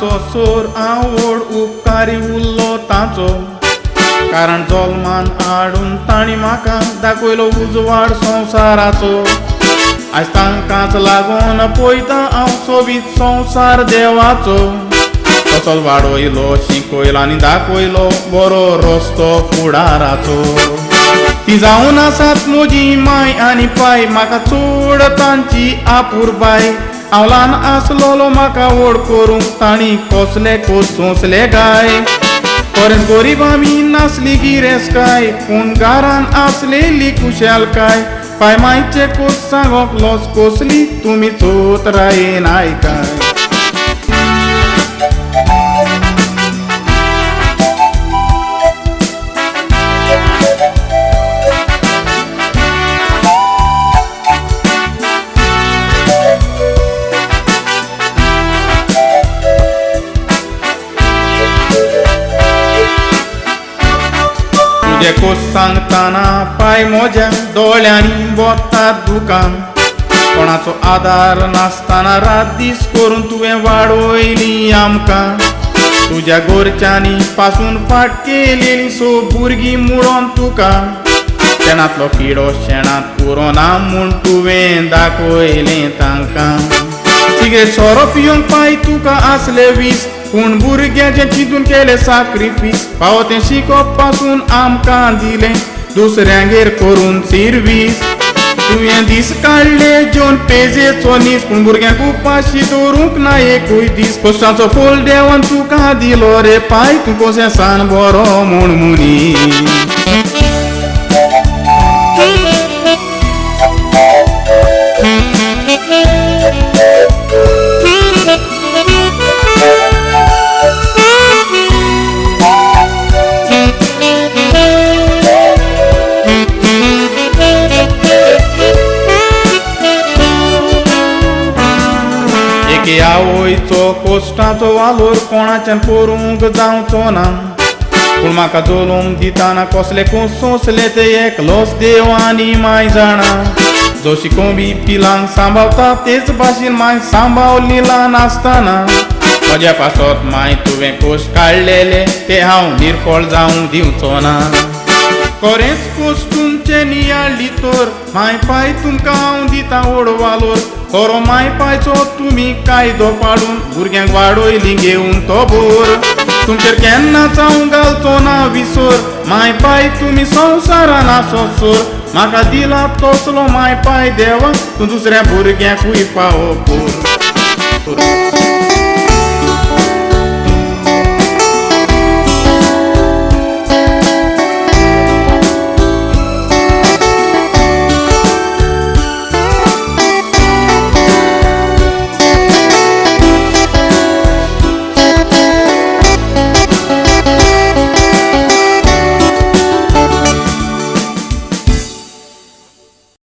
आसो सोर आवड उपकारी उरलो ताचो कारण जल्मान हाडून ताणी म्हाका दाखयलो उजवाड संवसाराचो आज तांकांच लागून पळयता हांव सोबीत संवसार देवाचो तसोच वाडयलो शिकयलो आनी दाखयलो बरो रस्तो फुडाराचो ती जावन आसात म्हजी माय आनी पाय म्हाका चड तांची आपुरबाय हांव ल्हान आसलोलो म्हाका व्हड करूंक ताणी कसले खोस सोंसले गाय खरेंच गरीब आमी नासली गिरेस्काय पूण घरान आसलेली कुशेलकाय पाय मायचे खोस सांगोक लज कसली तुमी चोत रायेन आयकाय तुझे खोस सांगताना पाय म्हज्या दोळ्यांनी बोगतात दुकान कोणाचो आदार नासतना रात दीस करून तुवें वाडयली आमकां तुज्या गोरच्यांनी पासून फाट केलेली सो भुरगीं मुडोन तुका शेणांतलो किडो शेणांत पुरोना म्हूण तुवें दाखयलें तांकां सिगरेट सोरो पिवंक पाय तुका आसले वीस पूण भुरग्याचें चिंतून केलें सॅक्रिफीस फावो तें शिकोवप पासून आमकां दिलें दुसऱ्यांगेर करून सिर्वीस तुवें दीस काडले जेवन पेजेचो नीस पूण भुरग्यांक उपाशी दवरूंक ना एकूय दीस कश्टाचो फोल देवान तुका दिलो रे पाय तूं कशें सान बरो म्हूण मुनी आवयचो कोश्टाचो वालोर कोणाच्यान परूंक जावचो ना पूण म्हाका जोलूंक दिताना कसले खोस सोंसले ते एकलोच देव आनी माय जाणा जशी कोंबी पिलांक सांबाळटा तेच भाशेन माय सांबाळली ल्हान आसतना म्हज्या पासत माय तुवें खोश काडलेले ते हांव निर्फळ जावंक दिवचो ना खरेंच खोस तुमचे नियाळ्ळी तर माय पाय तुमकां हांव दिता ओडवालोर खरो माय पायचो तुमी कायदो पाडून भुरग्यांक वाडयली घेवन तो बोर तुमचेर केन्नाच हांव घालचो ना विसर माय पाय तुमी संवसारान आसो सोर म्हाका दिला तसलो माय पाय देवा तूं दुसऱ्या भुरग्यांकूय पावो पोर